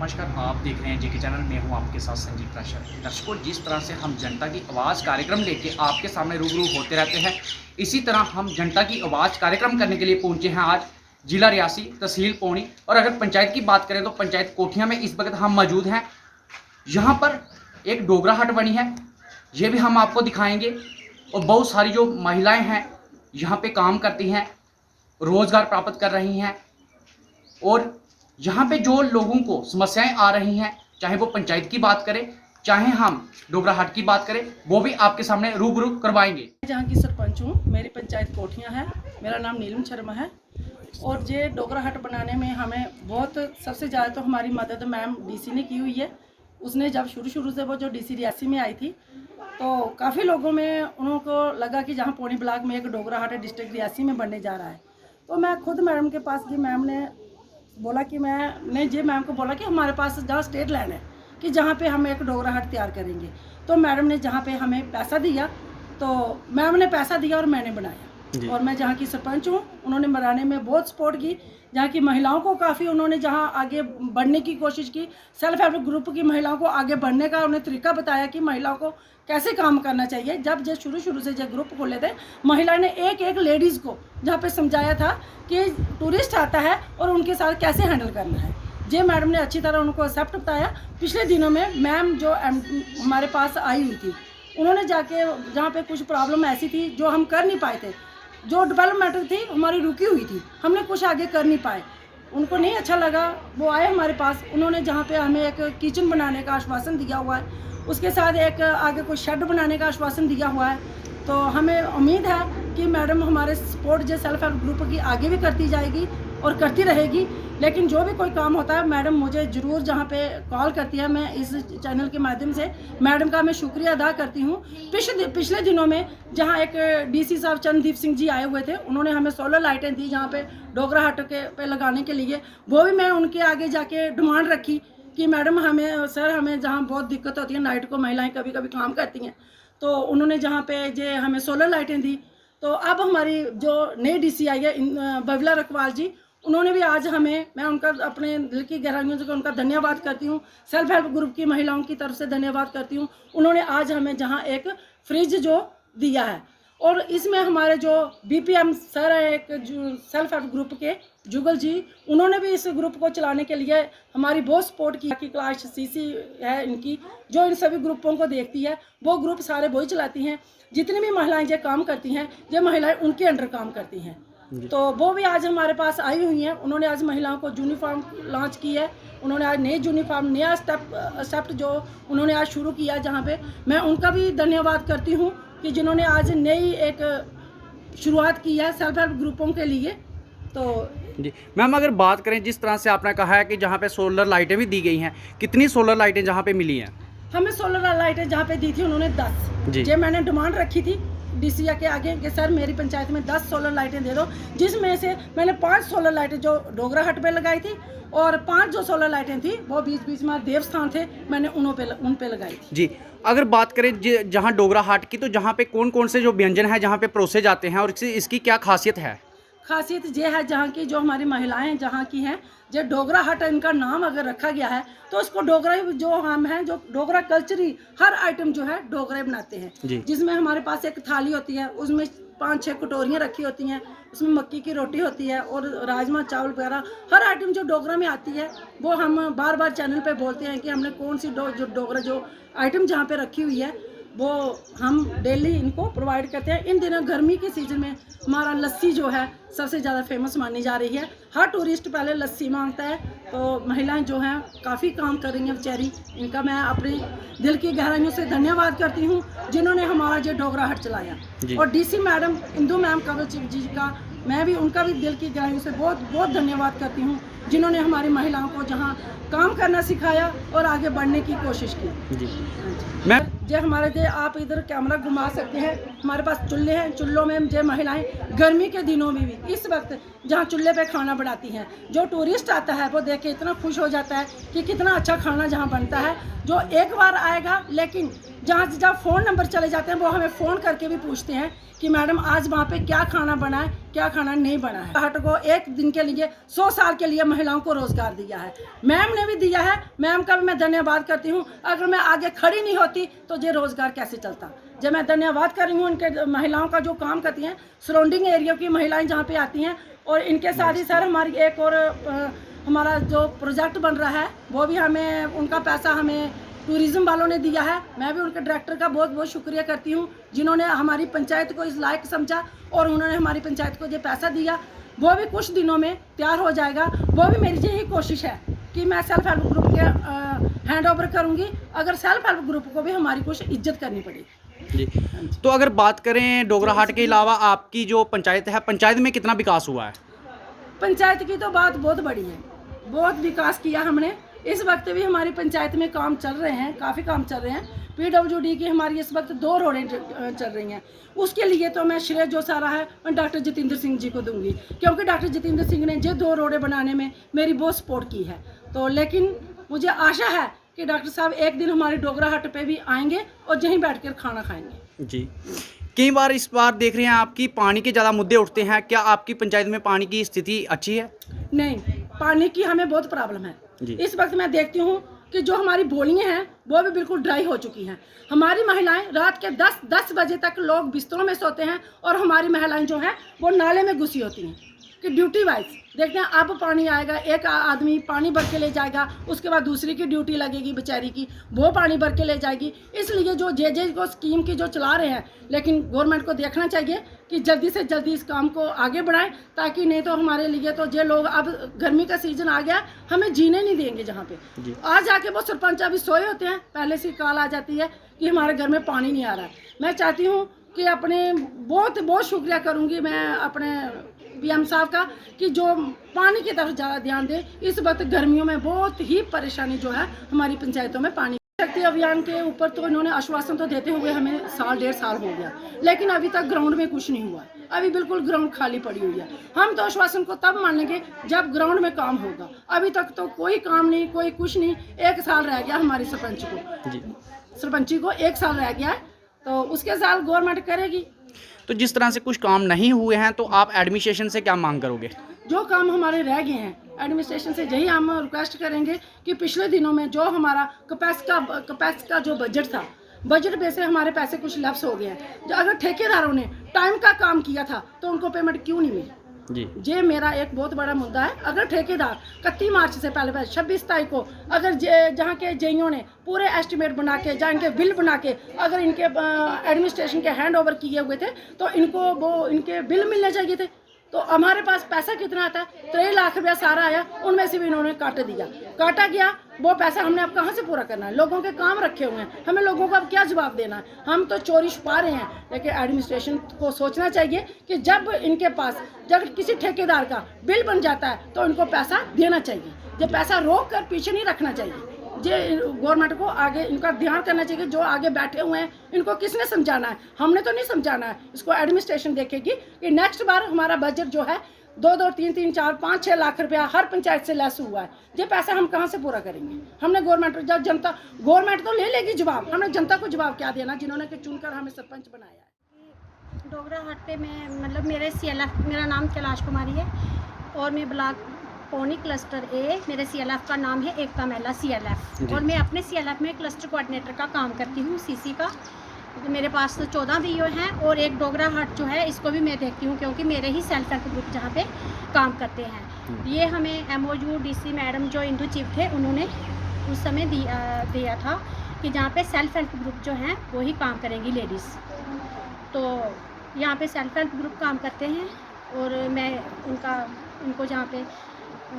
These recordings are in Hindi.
नमस्कार, आप देख रहे हैं जेके चैनल। मैं हूं आपके साथ संजीव प्रशर। दर्शकों, जिस तरह से हम जनता की आवाज़ कार्यक्रम लेके आपके सामने रूबरू होते रहते हैं, इसी तरह हम जनता की आवाज़ कार्यक्रम करने के लिए पहुंचे हैं आज जिला रियासी, तहसील पौनी। और अगर पंचायत की बात करें तो पंचायत कोठियाँ में इस वक्त हम मौजूद हैं। यहाँ पर एक डोगरा हट बनी है, ये भी हम आपको दिखाएंगे। और बहुत सारी जो महिलाएँ हैं यहाँ पर काम करती हैं, रोज़गार प्राप्त कर रही हैं। और यहाँ पे जो लोगों को समस्याएं आ रही हैं, चाहे वो पंचायत की बात करें, चाहे हम डोगरा हट की बात करें, वो भी आपके सामने रूबरू करवाएंगे। जहाँ की सरपंच हूँ, मेरी पंचायत कोठियाँ है, मेरा नाम नीलम शर्मा है। और ये डोगरा हट बनाने में हमें बहुत सबसे ज़्यादा तो हमारी मदद मैम डीसी ने की हुई है। उसने जब शुरू से वो जो डीसी रियासी में आई थी तो काफ़ी लोगों में उनको लगा कि जहाँ पौनी ब्लॉक में एक डोगरा हट डिस्ट्रिक्ट रियासी में बनने जा रहा है, तो मैं खुद मैडम के पास गई। मैम ने बोला कि मैंने जे मैम को बोला कि हमारे पास जहाँ स्टेट लैंड है कि जहाँ पे हम एक डोगरा हट तैयार करेंगे। तो मैडम ने जहाँ पे हमें पैसा दिया, तो मैम ने पैसा दिया और मैंने बनाया। और मैं जहाँ की सरपंच हूँ, उन्होंने बनाने में बहुत सपोर्ट की। जहाँ की महिलाओं को काफ़ी उन्होंने जहाँ आगे बढ़ने की कोशिश की, सेल्फ हेल्प ग्रुप की महिलाओं को आगे बढ़ने का उन्हें तरीका बताया कि महिलाओं को कैसे काम करना चाहिए। जब जो शुरू से जब ग्रुप खोले थे, महिला ने एक लेडीज़ को जहाँ पे समझाया था कि टूरिस्ट आता है और उनके साथ कैसे हैंडल करना है। जे मैडम ने अच्छी तरह उनको एक्सेप्ट बताया। पिछले दिनों में मैम जो हमारे पास आई हुई थी, उन्होंने जाके जहाँ पे कुछ प्रॉब्लम ऐसी थी जो हम कर नहीं पाए थे, जो डेवलपमेंट थी हमारी रुकी हुई थी, हमने कुछ आगे कर नहीं पाए, उनको नहीं अच्छा लगा, वो आए हमारे पास। उन्होंने जहाँ पे हमें एक किचन बनाने का आश्वासन दिया हुआ है, उसके साथ एक आगे कोई शेड बनाने का आश्वासन दिया हुआ है। तो हमें उम्मीद है कि मैडम हमारे सपोर्ट जो सेल्फ हेल्प ग्रुप की आगे भी करती जाएगी और करती रहेगी। लेकिन जो भी कोई काम होता है मैडम मुझे ज़रूर जहाँ पे कॉल करती है, मैं इस चैनल के माध्यम से मैडम का मैं शुक्रिया अदा करती हूँ। पिछले दिनों में जहाँ एक डीसी साहब चंद्रदीप सिंह जी आए हुए थे, उन्होंने हमें सोलर लाइटें दी जहाँ पे डोगरा हट के पे लगाने के लिए। वो भी मैं उनके आगे जाके डिमांड रखी कि मैडम हमें जहाँ बहुत दिक्कत होती है, नाइट को महिलाएँ कभी कभी काम करती हैं, तो उन्होंने जहाँ पे जे हमें सोलर लाइटें दी। तो अब हमारी जो नई डीसी आई है बबीला रखवाल जी, उन्होंने भी आज हमें, मैं उनका अपने दिल की गहराइयों से उनका धन्यवाद करती हूँ, सेल्फ हेल्प ग्रुप की महिलाओं की तरफ से धन्यवाद करती हूँ। उन्होंने आज हमें जहाँ एक फ्रिज जो दिया है, और इसमें हमारे जो बीपीएम सर है एक जो सेल्फ हेल्प ग्रुप के जुगल जी, उन्होंने भी इस ग्रुप को चलाने के लिए हमारी बहुत सपोर्ट की। क्लास सीसी है इनकी, जो इन सभी ग्रुपों को देखती है, वो ग्रुप सारे वही चलाती हैं। जितनी भी महिलाएं जो काम करती हैं, ये महिलाएं उनके अंडर काम करती हैं। तो वो भी आज हमारे पास आई हुई हैं। उन्होंने आज महिलाओं को यूनिफॉर्म लॉन्च की है, उन्होंने आज नई यूनिफॉर्म नया स्टेप जो उन्होंने आज शुरू किया, जहाँ पे मैं उनका भी धन्यवाद करती हूँ कि जिन्होंने आज नई एक शुरुआत की है सेल्फ हेल्प ग्रुपों के लिए। तो जी मैम, अगर बात करें जिस तरह से आपने कहा है कि जहाँ पे सोलर लाइटें भी दी गई हैं, कितनी सोलर लाइटें जहाँ पे मिली हैं? हमें सोलर लाइटें जहाँ पे दी थी उन्होंने 10 जी। मैंने डिमांड रखी थी डीसीआ के आगे कि सर मेरी पंचायत में 10 सोलर लाइटें दे दो, जिसमें से मैंने 5 सोलर लाइटें जो डोगरा हट पे लगाई थी, और 5 जो सोलर लाइटें थी वो बीच में देवस्थान थे, मैंने उन पे लगाई थी जी। अगर बात करें जहाँ डोगरा हाट की, तो जहाँ पे कौन कौन से जो व्यंजन है जहाँ पे परोसे जाते हैं और इसकी क्या खासियत है? खासियत ये है जहाँ की जो हमारी महिलाएं जहाँ की हैं, जो डोगरा हट इनका नाम अगर रखा गया है, तो उसको डोगरा जो हम हैं, जो डोगरा कल्चरी हर आइटम जो है डोगरे बनाते हैं। जिसमें हमारे पास एक थाली होती है, उसमें 5-6 कटोरियाँ रखी होती हैं, उसमें मक्की की रोटी होती है और राजमा चावल वगैरह हर आइटम जो डोगरा में आती है, वो हम बार बार चैनल पे बोलते हैं कि हमने कौन सी जो डोगरा जो आइटम जहाँ पे रखी हुई है वो हम डेली इनको प्रोवाइड करते हैं। इन दिनों गर्मी के सीज़न में हमारा लस्सी जो है सबसे ज़्यादा फेमस मानी जा रही है। हर टूरिस्ट पहले लस्सी मांगता है, तो महिलाएं जो हैं काफ़ी काम कर रही हैं बेचारी। इनका मैं अपने दिल की गहराइयों से धन्यवाद करती हूँ जिन्होंने हमारा जो डोगरा हट चलाया। और DC madam Indu ma'am Kanwal ji का मैं भी उनका भी दिल की गहराइयों से बहुत बहुत धन्यवाद करती हूँ, जिन्होंने हमारी महिलाओं को जहाँ काम करना सिखाया और आगे बढ़ने की कोशिश की जी। मैम जो हमारे जो आप इधर कैमरा घुमा सकते हैं, हमारे पास चूल्हे हैं, चूल्हों में जो महिलाएं गर्मी के दिनों में भी इस वक्त जहाँ चूल्हे पे खाना बनाती हैं, जो टूरिस्ट आता है वो देख के इतना खुश हो जाता है कि कितना अच्छा खाना जहाँ बनता है। जो एक बार आएगा, लेकिन जहाँ से जब फ़ोन नंबर चले जाते हैं वो हमें फ़ोन करके भी पूछते हैं कि मैडम आज वहाँ पे क्या खाना बना है, क्या खाना नहीं बना है। हट को एक दिन के लिए 100 साल के लिए महिलाओं को रोज़गार दिया है, मैम ने भी दिया है। मैम का भी मैं धन्यवाद करती हूँ। अगर मैं आगे खड़ी नहीं होती तो ये रोज़गार कैसे चलता। जब मैं धन्यवाद कर रही हूँ उनके महिलाओं का जो काम करती हैं, सराउंडिंग एरिया की महिलाएँ जहाँ पर आती हैं। और इनके साथ ही सर हमारी एक और हमारा जो प्रोजेक्ट बन रहा है वो भी हमें, उनका पैसा हमें टूरिज़्म वालों ने दिया है। मैं भी उनके डायरेक्टर का बहुत बहुत शुक्रिया करती हूँ जिन्होंने हमारी पंचायत को इस लायक समझा और उन्होंने हमारी पंचायत को ये पैसा दिया। वो भी कुछ दिनों में तैयार हो जाएगा। वो भी मेरी यही कोशिश है कि मैं सेल्फ हेल्प ग्रुप के हैंड ओवर करूँगी, अगर सेल्फ हेल्प ग्रुप को भी हमारी कुछ इज्जत करनी पड़ेगी। जी, तो अगर बात करें डोगराहाट के अलावा आपकी जो पंचायत है, पंचायत में कितना विकास हुआ है? पंचायत की तो बात बहुत बड़ी है, बहुत विकास किया हमने। इस वक्त भी हमारी पंचायत में काम चल रहे हैं, काफ़ी काम चल रहे हैं। PWD की हमारी इस वक्त 2 रोडें चल रही हैं। उसके लिए तो मैं श्रेय जो सारा है मैं डॉक्टर जितेंद्र सिंह जी को दूंगी, क्योंकि डॉक्टर जितेंद्र सिंह ने ये 2 रोडें बनाने में मेरी बहुत सपोर्ट की है। तो लेकिन मुझे आशा है कि डॉक्टर साहब एक दिन हमारे डोगराहाट पे भी आएंगे और यहीं बैठ कर खाना खाएंगे। जी, कई बार इस बार देख रहे हैं आपकी पानी के ज़्यादा मुद्दे उठते हैं, क्या आपकी पंचायत में पानी की स्थिति अच्छी है? नहीं, पानी की हमें बहुत प्रॉब्लम है। जी। इस वक्त मैं देखती हूँ कि जो हमारी बोलियाँ हैं वो भी बिल्कुल ड्राई हो चुकी हैं। हमारी महिलाएं रात के 10 बजे तक लोग बिस्तरों में सोते हैं और हमारी महिलाएं जो हैं वो नाले में घुसी होती हैं कि ड्यूटी वाइज देखते हैं अब पानी आएगा, एक आदमी पानी भर के ले जाएगा, उसके बाद दूसरी की ड्यूटी लगेगी बेचारी की, वो पानी भर के ले जाएगी। इसलिए जो जे को स्कीम की जो चला रहे हैं, लेकिन गवर्नमेंट को देखना चाहिए कि जल्दी से जल्दी इस काम को आगे बढ़ाएं, ताकि नहीं तो हमारे लिए तो जे लोग, अब गर्मी का सीजन आ गया, हमें जीने नहीं देंगे जहाँ पे। आज आके वो सरपंच अभी सोए होते हैं, पहले से कॉल आ जाती है कि हमारे घर में पानी नहीं आ रहा है। मैं चाहती हूँ कि अपने बहुत शुक्रिया करूँगी मैं अपने PM साहब का कि जो पानी की तरफ ज़्यादा ध्यान दे। इस वक्त गर्मियों में बहुत ही परेशानी जो है हमारी पंचायतों में पानी। शक्ति अभियान के ऊपर तो इन्होंने आश्वासन तो देते हुए हमें 1.5 साल हो गया, लेकिन अभी तक ग्राउंड में कुछ नहीं हुआ। अभी बिल्कुल ग्राउंड खाली पड़ी हुई है। हम तो आश्वासन को तब मानेंगे जब ग्राउंड में काम होगा। अभी तक तो कोई काम नहीं, कोई कुछ नहीं। 1 साल रह गया हमारी सरपंची को 1 साल रह गया है, तो उसके साल गवर्नमेंट करेगी। तो जिस तरह से कुछ काम नहीं हुए हैं तो आप एडमिनिस्ट्रेशन से क्या मांग करोगे? जो काम हमारे रह गए हैं एडमिनिस्ट्रेशन से यही हम रिक्वेस्ट करेंगे कि पिछले दिनों में जो हमारा कपैस का जो बजट था, बजट में से हमारे पैसे कुछ लैप्स हो गए हैं। जो अगर ठेकेदारों ने टाइम का काम किया था तो उनको पेमेंट क्यों नहीं मिली? जी, ये मेरा एक बहुत बड़ा मुद्दा है। अगर ठेकेदार 31 मार्च से पहले 26 तारीख को अगर जहाँ के जेईओ ने पूरे एस्टिमेट बना के, जहाँ इनके बिल बना के अगर इनके एडमिनिस्ट्रेशन के हैंड ओवर किए हुए थे तो इनको वो इनके बिल मिलने चाहिए थे। तो हमारे पास पैसा कितना आता है? 3 लाख रुपया सारा आया, उनमें से भी इन्होंने काटा गया। वो पैसा हमने अब कहाँ से पूरा करना है? लोगों के काम रखे हुए हैं, हमें लोगों को अब क्या जवाब देना है? हम तो चोरी छुपा रहे हैं, लेकिन एडमिनिस्ट्रेशन को सोचना चाहिए कि जब इनके पास जब किसी ठेकेदार का बिल बन जाता है तो इनको पैसा देना चाहिए। ये पैसा रोक कर पीछे नहीं रखना चाहिए। ये गवर्नमेंट को आगे इनका ध्यान करना चाहिए। जो आगे बैठे हुए हैं इनको किसने समझाना है? हमने तो नहीं समझाना है, इसको एडमिनिस्ट्रेशन देखेगी कि नेक्स्ट बार हमारा बजट जो है 2-2, 3-3, 4, 5-6 लाख रुपया हर पंचायत से लेस हुआ है। ये पैसा हम कहाँ से पूरा करेंगे? हमने गवर्नमेंट तो ले लेगी जवाब, हमने जनता को जवाब क्या देना जिन्होंने कि चुनकर हमें सरपंच बनाया है। डोगराहाट पे मैं मतलब मेरे CLF, मेरा नाम कैलाश कुमारी है और मैं ब्लॉक पौनी क्लस्टर A, मेरे CLF का नाम है एकता महिला CLF, और मैं अपने CLF में क्लस्टर कोऑर्डिनेटर का काम करती हूँ, CC का। तो मेरे पास तो 14 VO हैं और एक डोगराहाट जो है इसको भी मैं देखती हूँ, क्योंकि मेरे ही सेल्फ हेल्प ग्रुप जहाँ पे काम करते हैं। ये हमें MOU DC मैडम जो इंदू चीफ थे उन्होंने उस समय दिया था कि जहाँ पे सेल्फ हेल्प ग्रुप जो हैं वो ही काम करेंगी लेडीज़। तो यहाँ पे सेल्फ हेल्प ग्रुप काम करते हैं और मैं उनको जहाँ पे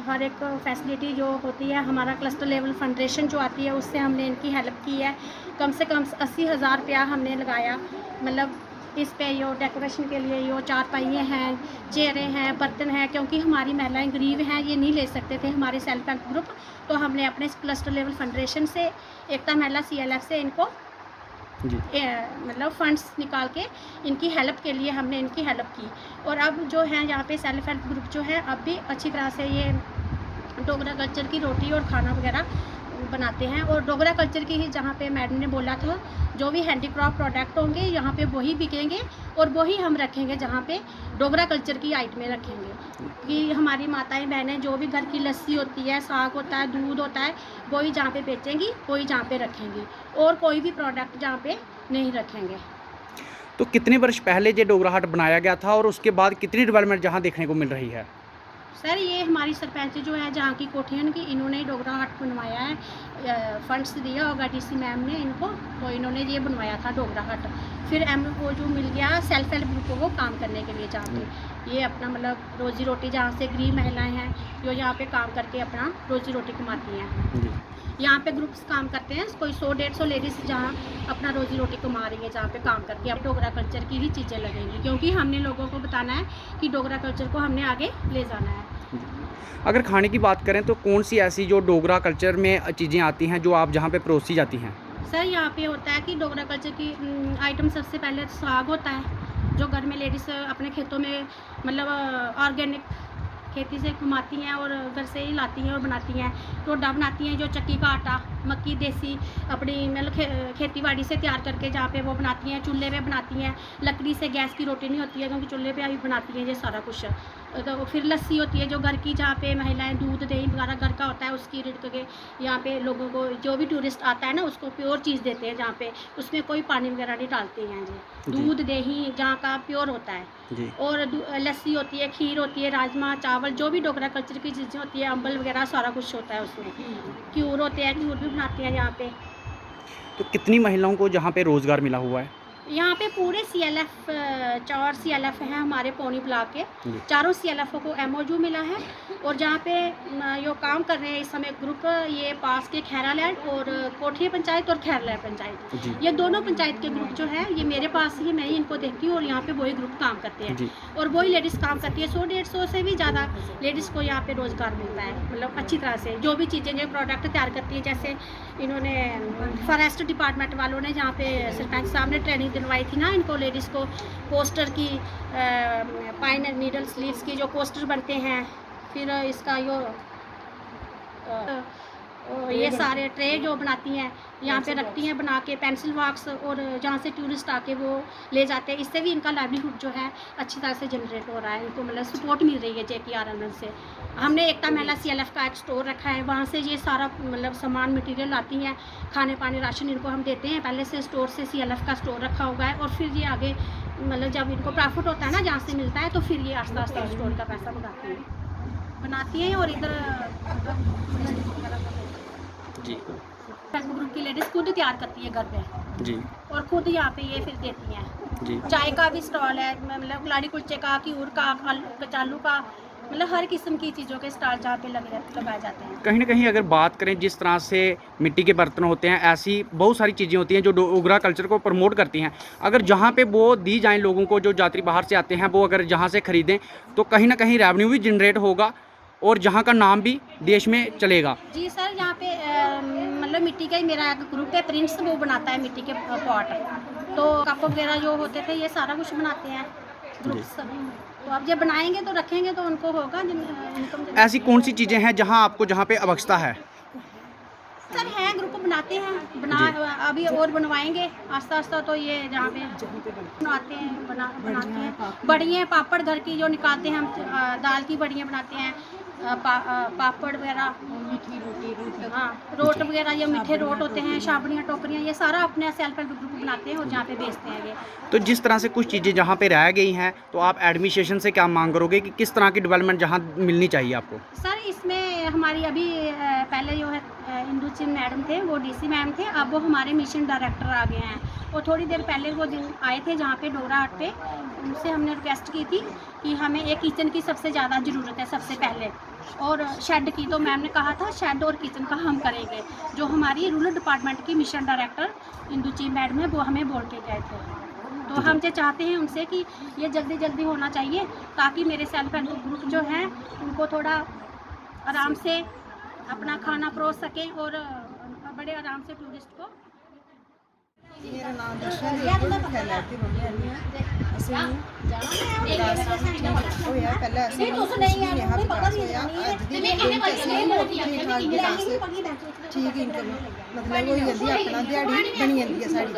हर एक फैसिलिटी जो होती है, हमारा क्लस्टर लेवल फंड्रेशन जो आती है उससे हमने इनकी हेल्प की है। कम से कम 80,000 रुपया हमने लगाया, मतलब इस पे यो डेकोरेशन के लिए यो चारपाइयाँ हैं, चेयरें हैं, बर्तन हैं, क्योंकि हमारी महिलाएं गरीब हैं, ये नहीं ले सकते थे हमारे सेल्फ हेल्प ग्रुप। तो हमने अपने क्लस्टर लेवल फंड्रेशन से, एकता महिला CLF से इनको मतलब फंड्स निकाल के इनकी हेल्प के लिए हमने इनकी हेल्प की। और अब जो है यहाँ पे सेल्फ हेल्प ग्रुप जो है अब भी अच्छी तरह से ये डोगरा कल्चर की रोटी और खाना वगैरह बनाते हैं। और डोगरा कल्चर की ही, जहाँ पे मैडम ने बोला था, जो भी हैंडीक्राफ्ट प्रोडक्ट होंगे यहाँ पे वही बिकेंगे और वही हम रखेंगे, जहाँ पे डोगरा कल्चर की आइटमें रखेंगे कि हमारी माताएं बहनें जो भी घर की लस्सी होती है, साग होता है, दूध होता है, वही जहाँ पे बेचेंगी, वही जहाँ पे रखेंगी, और कोई भी प्रोडक्ट जहाँ पे नहीं रखेंगे। तो कितने वर्ष पहले ये डोगरा हट बनाया गया था और उसके बाद कितनी डेवलपमेंट जहाँ देखने को मिल रही है? सर, ये हमारी सरपंच जो है जहाँ की कोठियान की, इन्होंने ही डोगरा हट बनवाया है। फंड्स दिया होगा डीसी मैम ने इनको, तो इन्होंने ये बनवाया था डोगरा हट। फिर MO जो मिल गया सेल्फ हेल्प ग्रुपों को काम करने के लिए, जहाँ पे ये अपना मतलब रोजी रोटी, जहाँ से गरीब महिलाएं हैं जो यहाँ पे काम करके अपना रोजी रोटी कमाती हैं। यहाँ पे ग्रुप्स काम करते हैं, कोई 100-150 लेडीज़ जहाँ अपना रोजी रोटी कमा रही है, जहाँ पे काम करके अब डोगरा कल्चर की ही चीज़ें लगेंगी, क्योंकि हमने लोगों को बताना है कि डोगरा कल्चर को हमने आगे ले जाना है। अगर खाने की बात करें तो कौन सी ऐसी जो डोगरा कल्चर में चीज़ें आती हैं जो आप जहाँ पे परोसी जाती हैं? सर, यहाँ पे होता है कि डोगरा कल्चर की आइटम सबसे पहले साग होता है, जो घर में लेडीज़ अपने खेतों में मतलब ऑर्गेनिक खेती से कमाती हैं और घर से ही लाती हैं और बनाती हैं। टोडा बनाती हैं, जो चक्की का आटा, मक्की देसी अपनी मतलब खेती बाड़ी से तैयार करके जहाँ पे वो बनाती हैं, चूल्हे पे बनाती हैं। लकड़ी से गैस की रोटी नहीं होती है, क्योंकि चूल्हे पे अभी बनाती हैं ये सारा कुछ। तो फिर लस्सी होती है जो घर की, जहाँ पे महिलाएं दूध दही वगैरह घर का होता है, उसकी रिड़क के यहाँ पे लोगों को, जो भी टूरिस्ट आता है ना, उसको प्योर चीज़ देते हैं, जहाँ पे उसमें कोई पानी वगैरह नहीं डालते हैं जी। दूध दही जहाँ का प्योर होता है जी। और लस्सी होती है, खीर होती है, राजमा चावल, जो भी डोगरा कल्चर की चीज़ें होती है, अम्बल वगैरह सारा कुछ होता है उसमें। क्यूर होते हैं, क्यूर भी बनाते हैं यहाँ पे। तो कितनी महिलाओं को जहाँ पे रोज़गार मिला हुआ है? यहाँ पे पूरे CLF 4 CLF हैं हमारे पौनी ब्लॉक के, चारों CLF को MOU मिला है। और जहाँ पे जो काम कर रहे हैं इस समय ग्रुप, ये पास के खैरा लैंड और कोठी पंचायत और खैरला पंचायत, ये दोनों पंचायत के ग्रुप जो है ये मेरे पास ही, मैं ही इनको देखती हूँ और यहाँ पे वही ग्रुप काम करते हैं और वही लेडीज़ काम करती है। 100-150 से भी ज़्यादा लेडीज़ को यहाँ पे रोज़गार मिलता है, मतलब अच्छी तरह से जो भी चीज़ें जो प्रोडक्ट तैयार करती है। जैसे इन्होंने फॉरेस्ट डिपार्टमेंट वालों ने जहाँ पे सरपंच साहब ने ट्रेनिंग दिलवाई थी ना इनको, लेडीज़ को पोस्टर की, पाइन नीडल स्लीव्स की जो पोस्टर बनते हैं, फिर इसका ये सारे ट्रे जो बनाती हैं यहाँ पे रखती हैं बना के, पेंसिल बॉक्स, और जहाँ से टूरिस्ट आके वो ले जाते हैं। इससे भी इनका लाइवलीहुड जो है अच्छी तरह से जनरेट हो रहा है, इनको मतलब सपोर्ट मिल रही है JKRML से। हमने एकता महिला CLF का एक स्टोर रखा है, वहाँ से ये सारा मतलब सामान मटेरियल आती हैं, खाने पानी राशन इनको हम देते हैं। पहले से स्टोर से CLF का स्टोर रखा हुआ है, और फिर ये आगे मतलब जब इनको प्रॉफिट होता है ना जहाँ से मिलता है, तो फिर ये आस्ता आस्ता स्टोर का पैसा बनाती हैं और इधर जी ग्रुप की लेडीज़ खुद तैयार करती है घर पे जी, और खुद यहाँ पे ये फिर देती हैं जी। चाय का भी स्टॉल है, मतलब लाड़ी कुलचे का, क्यूर का, कचालू का, मतलब हर किस्म की चीज़ों के स्टॉल जहाँ पे लगाए जाते हैं। कहीं ना कहीं अगर बात करें जिस तरह से मिट्टी के बर्तन होते हैं, ऐसी बहुत सारी चीज़ें होती हैं जो डोगरा कल्चर को प्रमोट करती हैं। अगर जहाँ पे वो दी जाएं लोगों को, जो यात्री बाहर से आते हैं, वो अगर जहाँ से ख़रीदें तो कहीं ना कहीं रेवेन्यू भी जनरेट होगा और जहाँ का नाम भी देश में चलेगा। जी सर, यहाँ पे मतलब मिट्टी का ही मेरा एक ग्रुप है, प्रिंस, वो बनाता है मिट्टी के पॉट, तो कप वगैरह जो होते थे ये सारा कुछ बनाते हैं ग्रुप्स। तो अब जब बनाएंगे तो रखेंगे तो उनको होगा इनकम। ऐसी कौन सी चीज़ें हैं जहाँ आपको जहाँ पे आवश्यकता है? सर हैं, ग्रुप बनाते हैं, अभी और बनवाएंगे आस्ता आस्ता। तो ये जहाँ पे बनाते हैं बनाते हैं बड़ियाँ पापड़ घर की जो निकालते हैं हम, दाल की बड़ियाँ बनाते हैं, पापड़ वगैरह, मीठी रोटी, हाँ रोट वगैरह, ये मीठे रोट होते हैं, छाबड़ियाँ टोकरियाँ, ये सारा अपने सेल्फ हेल्प ग्रुप बनाते हैं और जहाँ पे बेचते हैं ये। तो जिस तरह से कुछ चीज़ें जहाँ पे रह गई हैं, तो आप एडमिनिस्ट्रेशन से क्या मांग करोगे कि किस तरह की डेवलपमेंट जहाँ मिलनी चाहिए आपको? सर, इसमें हमारी अभी पहले जो है इंदुचिन मैडम थे, वो DC मैम थे, अब वो हमारे मिशन डायरेक्टर आ गए हैं। और थोड़ी देर पहले वो दिन आए थे जहाँ पे डोगरा हट पे, उनसे हमने रिक्वेस्ट की थी कि हमें एक किचन की सबसे ज़्यादा ज़रूरत है सबसे पहले, और शेड की। तो मैम ने कहा था शेड और किचन का हम करेंगे। जो हमारी रूरल डिपार्टमेंट की मिशन डायरेक्टर इंदुची मैडम है, वो हमें बोल के गए थे। तो हम जो चाहते हैं उनसे कि ये जल्दी जल्दी होना चाहिए, ताकि मेरे सेल्फ हेल्प ग्रुप जो हैं उनको थोड़ा आराम से अपना खाना परोस सकें और बड़े आराम से टूरिस्ट को ਮੇਰਾ ਨਾਮ ਦਰਸ਼ਨ ਦੇਵੀ ਖੈਲਾਟ ਦੀ ਰਹਿਣ ਵਾਲੀ ਹਾਂ। ਅਸੀਂ ਹੋਇਆ ਪਹਿਲਾਂ ਅਸੀਂ ਨਹੀਂ ਹਾਂ ਵਿਕਾਸ ਹੋਇਆ ਅੱਜ ਦੀ ਦਿਨ ਚ ਅਸੀਂ ਠੀਕ ਠਾਕ ਵਿਕਾਸ ਠੀਕ ਇਨਕਮ ਮਤਲਬ ਹੋਈ ਜਾਂਦੀ ਆਪਣਾ ਦਿਹਾੜੀ ਬਣੀ ਜਾਂਦੀ ਹੈ ਸਾਡੀ।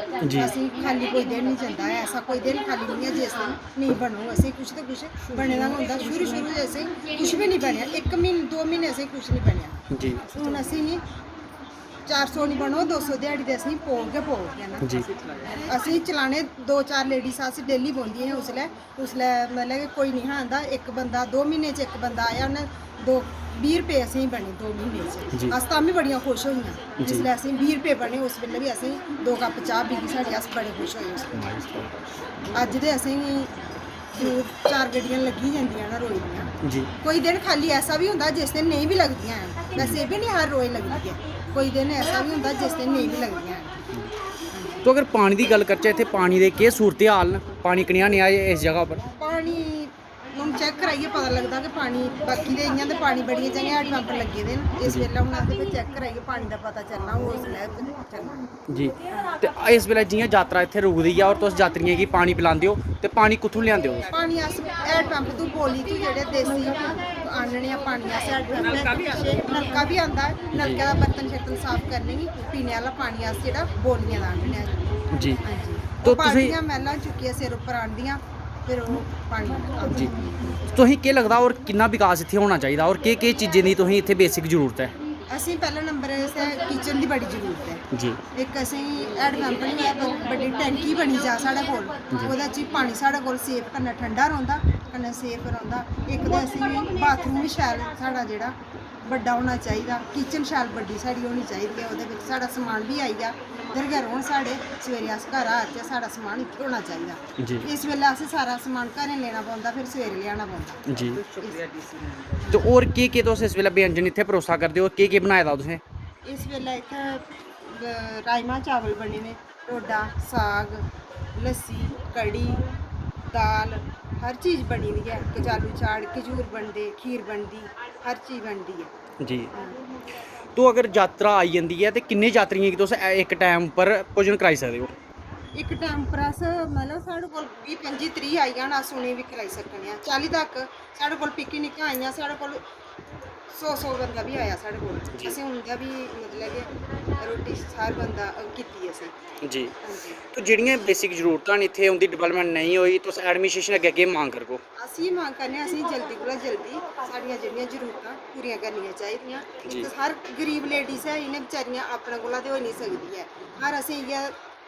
ਅਸੀਂ ਖਾਲੀ ਕੋਈ ਦਿਨ ਨਹੀਂ ਜਾਂਦਾ ਹੈ, ਐਸਾ ਕੋਈ ਦਿਨ ਖਾਲੀ ਨਹੀਂ ਹੈ ਜਿਸ ਦਿਨ ਨਹੀਂ ਬਣੂ। ਅਸੀਂ ਕੁਛ ਤਾਂ ਕੁਛ ਬਣੇ ਦਾ ਹੁੰਦਾ। ਸ਼ੁਰੂ ਅਸੀਂ ਕੁਛ ਵੀ ਨਹੀਂ ਬਣਿਆ, 1 ਮਹੀਨੇ 2 ਮਹੀਨੇ ਅਸੀਂ ਕੁਛ ਨਹੀਂ ਬਣਿਆ ਜੀ। ਹੁਣ ਅਸੀਂ ਨਹੀਂ 400 नहीं बनो 200 दिहाड़ी दे असं पोग है ना जी। असं चलाने 2-4 लेडीज अस डेली बोंदी हैं। उसलै मतलब कि कोई नहीं आंदा। एक बंदा 2 महीने च एक बंदा आया उन्हें 20 रुपये असें बने 2 महीने च। अस तां भी बड़ियां खुश होई जिसलै असें 20 रुपये बने उस वेले भी असें 2 कप चाह पी साढ़े अस बड़े खुश होए। अज दे असें 4 गड्डियां लगी जांदियां ना रोज दियां। कोई दिन खाली ऐसा भी होंदा जिस दिन नहीं भी लगदियां हैं। वैसे ये भी नहीं हर रोज लगदी है, कोई दिन ऐसा भी होंदा जिस दिन नहीं भी लगदियां हैं। तो अगर पानी की गल करचे इत्थे पानी दे केह् सूरत हाल न? पानी कनेहा नेहा इस जगह पर? पानी हम चेक कराइए पता लगता कि पानी बाकी दे इ'यां ते पानी बड़ियां जगह हैंड पंप लगे दे न। इस वेले हून अस चेक कराइए पानी दा पता चलना उसलै चलना जी। ते इस वेले जियां यात्रा इत्थे रुकदी है और तुस यात्रियों गी पानी पिलांदे हो ते पानी कुत्थों लिआंदे हो? पानी अस हैंड पंप तों बोली तों जेह्ड़े देसी आह्नने आ पानी अस हैंड पंप नलका भी आंदा है। नलके दा बर्तन शर्तन साफ करने गी पीने आह्ला पानी अस जेह्ड़ा बोलियां दा आह्नने आं जी। तो पानियां मैलां चुक्कियै सिर उप्पर आंदियां फिर वो पानी जी। तुसें केह् लगदा और किन्ना विकास इत्थे होना चाहिए और केह् चीज़ें दी तुसें इत्थे बेसिक जरूरत है? असें पैह्ले नंबर किचन दी बड़ी जरूरत है जी। एक असें हैंड पंप नहीं है बड्डी टैंकी बनी जा साढ़े कोल ओह्दे च पानी साढ़े कोल सेफ कन्नै ठंडा रौंह्दा कन्नै सेफ रौंह्दा। एक ते असें बाथरूम भी शैल साढ़ा जेह्ड़ा बड्डा होना चाहिदा। किचन शैल बड्डी साढ़ी होनी चाहिदी है। ओह्दे बिच साढ़ा समान भी आई जा इधर गै रौह्न साढ़े सवेरे अस घर आचै साढ़ा समान इत्थै होना चाहिदा जी। इस वेल्ले असें सारा समान घरें लेना पौंदा फिर सवेरे लेआना पौंदा जी। तो होर केह् तुस इस वेल्ले व्यंजन इत्थे भरोसा करदे हो? केह् बनाए दा तुसें? इस वेल्ले इत्थै राजमां चावल बने ने, ढोडा साग लस्सी कड़ी दाल हर चीज़ बनी दी है। कचालू चाट खजूर बनदे खीर बनदी हर चीज़ बनदी है जी। तो अगर यात्रा आई जंदी है तो किन्ने यात्रियों गी तुस इक टाइम पर भोजन कराई सकदे हो? एक टाइम पर अस मतलब साढ़े कोल 20-25-30 आई जान अस उ'नेंगी भी खलाई सकने आं। 40 तक साढ़े कोल पिकनिकां आइयां साढ़े कोल 100 बंदा भी आया साढ़े कोल असें उं'दा भी मतलब कि रोटी हर बंदा कीती असें जी। तो जेह्ड़ियां बेसिक जरूरतां न इत्थे उं'दी डिवेलपमेंट नहीं होई तुस एडमिनिस्ट्रेशन अग्गें केह् मांग करगो? असीं मंग करने असें जल्दी कोला जल्दी साढ़ियां जेह्ड़ियां जरूरतां पूरियां करनियां चाहिदियां। हर गरीब लेडीज़ है इ'नें बेचारियां अपने कोला ते होई नहीं सकदी है। हर असें इ'यै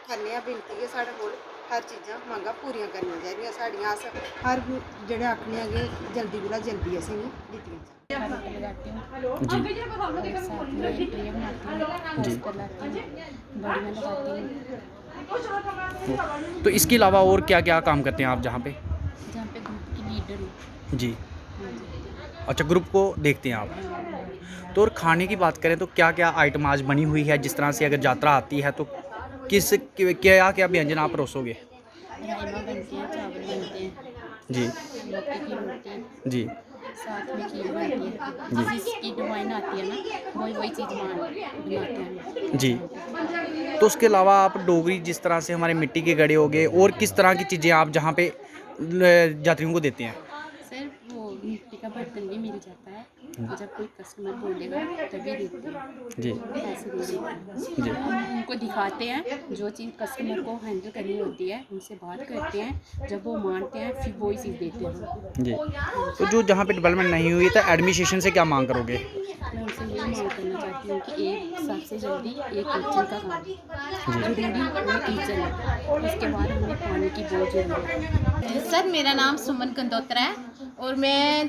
करने आं बिनती कि साढ़े कोल हर चीज़ां मंगां पूरियां करनियां चाहिदियां साढ़ियां। अस हर जेह्ड़े आखने आं कि जल्दी कोला जल्दी असें गी दित्तियां जान। लगाती हूँ जी। और साथ में ट्रे बनाती हूँ जी। बनाती हूँ बड़ियाँ लगाती हूँ। तो इसके अलावा और क्या क्या काम करते हैं आप जहाँ पे? जहाँ पे ग्रुप की लीडर हूँ जी। अच्छा ग्रुप को देखते हैं आप। तो और खाने की बात करें तो क्या क्या आइटम आज बनी हुई है जिस तरह से अगर यात्रा आती है तो क्या क्या व्यंजन आप परोसोगे? राजमा बनते हैं चावल बनते हैं जी। मक्के की रोटी जी। साथ में खीर बनती है जिसकी डिज़ाइन आती है ना वही चीज़ बनाते हैं जी। तो उसके अलावा आप डोगरी जिस तरह से हमारे मिट्टी के घड़े हो गए और किस तरह की चीज़ें आप जहाँ पे यात्रियों को देते हैं? सर वो मिट्टी का बर्तन भी मिल जाता है जब कोई कस्टमर बोलेगा तभी देते हैं जी। पैसे दे देते हैं जी। हम उनको दिखाते हैं जो चीज़ कस्टमर को हैंडल करनी होती है उनसे बात करते हैं जब वो मानते हैं फिर वही चीज़ देते हैं जी। तो जो जहाँ पे डेवलपमेंट नहीं हुई तो एडमिनिस्ट्रेशन से क्या मांग करोगे? मैं उनसे ये मांग करना चाहती हूँ कि एक सबसे जल्दी एक किचन का काम जरूरी वो किचन है उसके बाद हमें पानी की बहुत जरूरत है। सर मेरा नाम सुमन कंदोत्रा है और मैं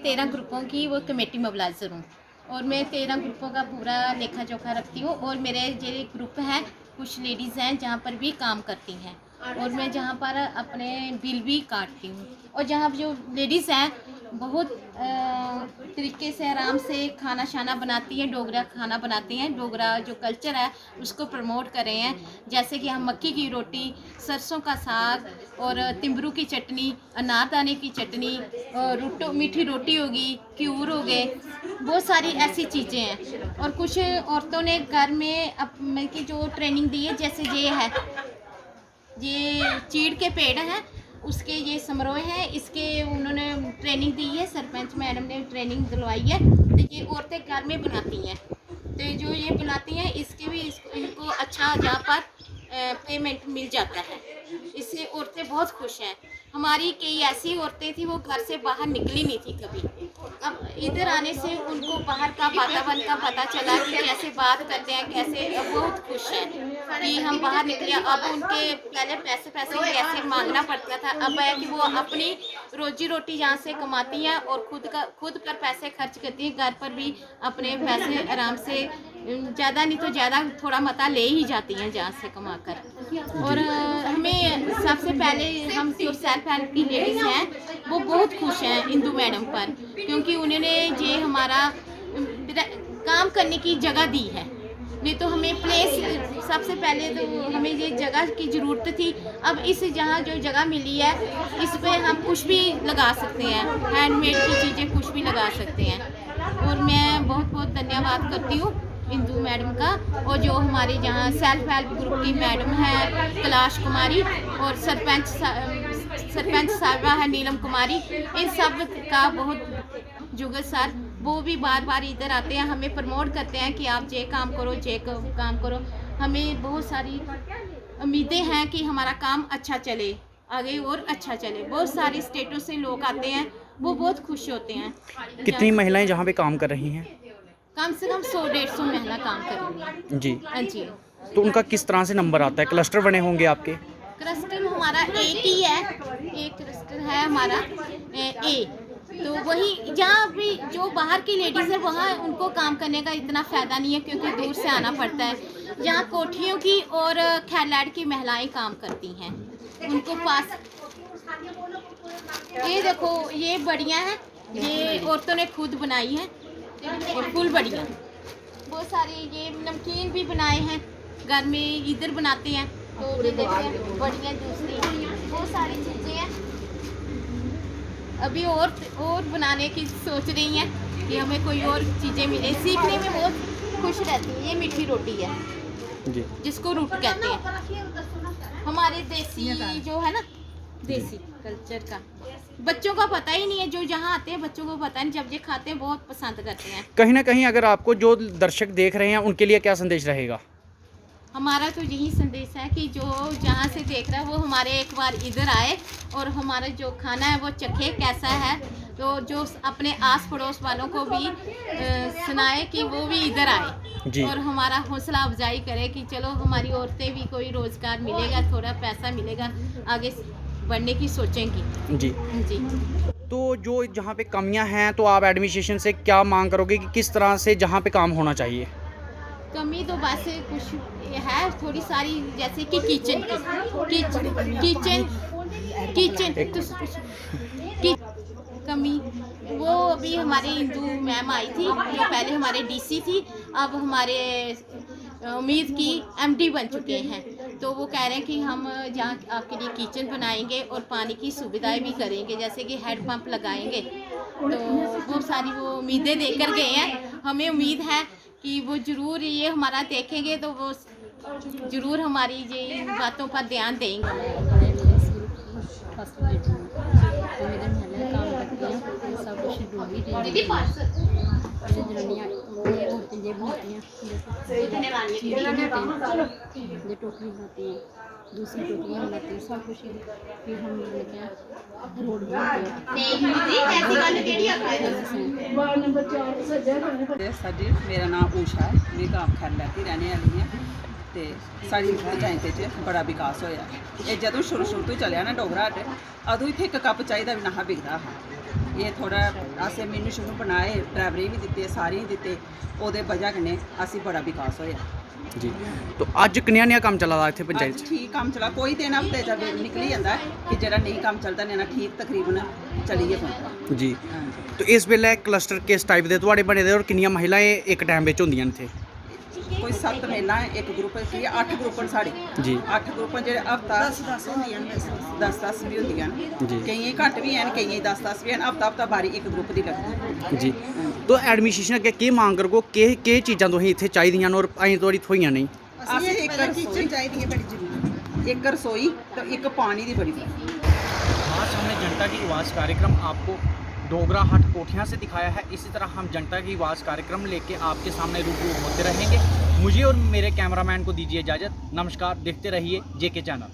13 ग्रुपों की वो कमेटी मोबिलाइज़र हूँ और मैं 13 ग्रुपों का पूरा लेखा जोखा रखती हूँ और मेरे जो ग्रुप हैं कुछ लेडीज़ हैं जहाँ पर भी काम करती हैं और मैं जहाँ पर अपने बिल भी काटती हूँ और जहाँ जो लेडीज़ हैं बहुत तरीके से आराम से खाना शाना बनाती हैं, डोगरा खाना बनाती हैं। डोगरा जो कल्चर है उसको प्रमोट कर रहे हैं। जैसे कि हम मक्की की रोटी, सरसों का साग और तिम्बरू की चटनी, अनारदाने की चटनी, और मीठी रोटी होगी, क्यूर हो गए, बहुत सारी ऐसी चीज़ें हैं। और कुछ औरतों ने घर में अपने की जो ट्रेनिंग दी है, जैसे ये चीड़ के पेड़ हैं, उसके ये समारोह है, इसके उन्होंने ट्रेनिंग दी है, सरपंच मैडम ने ट्रेनिंग दिलवाई है। तो ये औरतें घर में बनाती हैं, तो जो ये बनाती हैं इसके भी इनको अच्छा जहाँ पर पेमेंट मिल जाता है। इससे औरतें बहुत खुश हैं। हमारी कई ऐसी औरतें थी वो घर से बाहर निकली नहीं थी कभी। अब इधर आने से उनको बाहर का वातावरण का पता चला कि कैसे बात करते हैं, कैसे, बहुत खुश हैं कि हम बाहर निकले। अब उनके पहले पैसे कैसे मांगना पड़ता था, अब है कि वो अपनी रोजी रोटी जहाँ से कमाती हैं और खुद पर पैसे खर्च करती हैं। घर पर भी अपने पैसे आराम से ज़्यादा नहीं तो ज़्यादा थोड़ा मता ले ही जाती हैं जहाँ से कमा कर। और हमें सबसे पहले हम जो सेल्फ हेल्प की लेडीज़ हैं वो बहुत खुश हैं इंदू मैडम पर, क्योंकि उन्होंने ये हमारा काम करने की जगह दी है। नहीं तो हमें प्लेस, सबसे पहले तो हमें ये जगह की ज़रूरत थी। अब इस जहाँ जो जगह मिली है इस पर हम कुछ भी लगा सकते हैं, हैंडमेड की चीज़ें कुछ भी लगा सकते हैं। और मैं बहुत बहुत धन्यवाद करती हूँ इंदू मैडम का, और जो हमारे जहाँ सेल्फ हेल्प ग्रुप की मैडम है कैलाश कुमारी, और सरपंच साहिबा है नीलम कुमारी, इन सब का बहुत जुगल सर, वो भी बार बार इधर आते हैं, हमें प्रमोट करते हैं कि आप ये काम करो, ये काम करो। हमें बहुत सारी उम्मीदें हैं कि हमारा काम अच्छा चले, आगे और अच्छा चले। बहुत सारे स्टेटों से लोग आते हैं, वो बहुत खुश होते हैं। कितनी महिलाएं जहाँ पे काम कर रही हैं? कम से कम 100-150 महिला काम कर रही हैं। जी जी। तो उनका किस तरह से नंबर आता है? क्लस्टर बने होंगे आपके? क्लस्टर हमारा एक ही है, एक क्लस्टर है हमारा ए। तो वही जहाँ भी जो बाहर की लेडीज़ है वहाँ उनको काम करने का इतना फ़ायदा नहीं है, क्योंकि दूर से आना पड़ता है। जहाँ कोठियों की और खैलाड़ की महिलाएं काम करती हैं, उनको पास ये देखो, ये बड़ियाँ हैं, ये औरतों ने खुद बनाई हैं, फुल बढ़िया। बहुत सारे ये नमकीन भी बनाए हैं घर में, इधर बनाते हैं। तो ये देखते हैं बढ़िया, दूसरी बहुत सारी चीज़ें हैं। अभी और बनाने की सोच रही हैं कि हमें कोई और चीज़ें मिले, सीखने में बहुत खुश रहती है। ये मीठी रोटी है जी, जिसको रूट कहते हैं। हमारे देसी जो है ना, देसी कल्चर का बच्चों का पता ही नहीं है, जो जहाँ आते हैं बच्चों को पता नहीं, जब ये खाते हैं बहुत पसंद करते हैं। कहीं ना कहीं अगर आपको जो दर्शक देख रहे हैं उनके लिए क्या संदेश रहेगा? हमारा तो यही संदेश है कि जो जहाँ से देख रहा है वो हमारे एक बार इधर आए और हमारा जो खाना है वो चखे कैसा है, तो जो अपने आस पड़ोस वालों को भी सुनाए कि वो भी इधर आए जी। और हमारा हौसला अफजाई करे कि चलो हमारी औरतें भी कोई रोज़गार मिलेगा, थोड़ा पैसा मिलेगा, आगे बढ़ने की सोचेंगी जी जी। तो जो जहाँ पे कमियाँ हैं तो आप एडमिनिस्ट्रेशन से क्या मांग करोगे कि किस तरह से जहाँ पे काम होना चाहिए? कमी तो बस कुछ है थोड़ी सारी, जैसे कि किचन कमी, वो अभी हमारे इंदू मैम आई थी जो पहले हमारे डीसी थी, अब हमारे उम्मीद की एमडी बन चुके हैं। तो वो कह रहे हैं कि हम जहाँ आपके लिए किचन बनाएंगे और पानी की सुविधाएं भी करेंगे, जैसे कि हेड पंप लगाएंगे। तो बहुत सारी वो उम्मीदें देकर गए हैं। हमें उम्मीद है कि वो ज़रूर ये हमारा देखेंगे, तो वो ज़रूर हमारी ये बातों पर ध्यान देंगे। टोकरी बनाती हैं, दूसरी टोकरियाँ बनाती हैं, सब कुछ फिर हम रोड साडी मेरा नाम ऊषा है, मैं गांव खैरला की रहने वाली हैं। तो साड़ी पंचायत च बड़ा विकास होया। ये जदों शुरू तो चलिया ना डोगरा हट, अदों इत्थे एक कप चाही दा भी ना बिकदा हा। ये थोड़ा असें मेनू शुनू बनाए, ड्राइवरी भी दिते, सारे ही दिते, ओहदे वजह कन्नै असीं बड़ा विकास होया। ਜੀ तो ਅੱਜ ਕਿੰਨਾ ਨਿਆ ਕੰਮ ਚੱਲਦਾ ਇੱਥੇ ਪੰਚਾਇਤ ਅੱਜ 'ਚ ਠੀਕ ਕੰਮ ਚਲਾ ਕੋਈ ਦਿਨ ਹਫਤੇ ਚ ਨਿਕਲੀ ਜਾਂਦਾ ਹੈ ਕਿ ਜਿਹੜਾ ਨਹੀਂ ਕੰਮ ਚੱਲਦਾ ਨੇ ਨਾ ਠੀਕ ਤਕਰੀਬਨ ਚਲੀਏ ਪਹੁੰਚਦਾ। ਜੀ ਹਾਂਜੀ तो इस वेले क्लस्टर किस टाइप ਦੇ ਤੁਹਾਡੇ ਬਣੇ ਦੇ ਔਰ ਕਿੰਨੀਆਂ ਮਹਿਲਾएं ਇੱਕ ਟਾਈਮ ਵਿੱਚ ਹੁੰਦੀਆਂ ਨੇ ਇੱਥੇ ਕੋਈ 7 ਮਹਿਲਾ ਇੱਕ ਗਰੁੱਪ ਕੀ 8 ਗਰੁੱਪ ਨੇ ਸਾਡੇ ਜੀ 8 ਗਰੁੱਪ ਜਿਹੜੇ ਹਫਤਾ 10 ਹੁੰਦੀਆਂ ਨੇ ਵੈਸੇ 10 ਵੀ ਹੁੰਦੀਆਂ ਨੇ ਜੀ। ਕਈਆਂ ਘੱਟ ਵੀ ਹਨ ਕਈਆਂ 10 ਵੀ ਹਨ ਹਫਤਾ ਬਾਰੀ ਇੱਕ ਗਰੁੱਪ ਦੀ ਲੱਗਦੀ। ਜੀ तो ਐਡਮਿਨਿਸਟ੍ਰੇਸ਼ਨ ਅੱਗੇ ਕੀ ਮੰਗ ਕਰੋ ਕਿ ਚੀਜ਼ਾਂ ਤੁਸੀਂ ਇੱਥੇ ਚਾਹੀਦੀਆਂ ਨੇ ਔਰ ਅਸੀਂ ਤੁਹਾਡੀ ਥੋਈਆਂ ਨਹੀਂ ਅਸੀਂ ਇੱਕ ਕਿਚਨ ਚਾਹੀਦੀ ਹੈ, ਬੜੀ ਜ਼ਰੂਰੀ। ਇੱਕ ਰਸੋਈ ਤੇ ਇੱਕ ਪਾਣੀ ਦੀ ਬੜੀ ਜ਼ਰੂਰਤ। आज हमने जनता की आवाज़ कार्यक्रम आपको डोगरा हट कोठियाँ से दिखाया है। इसी तरह हम जनता की आवाज़ कार्यक्रम लेके आपके सामने रूबरू होते रहेंगे। मुझे और मेरे कैमरामैन को दीजिए इजाज़त। नमस्कार, देखते रहिए JK चैनल।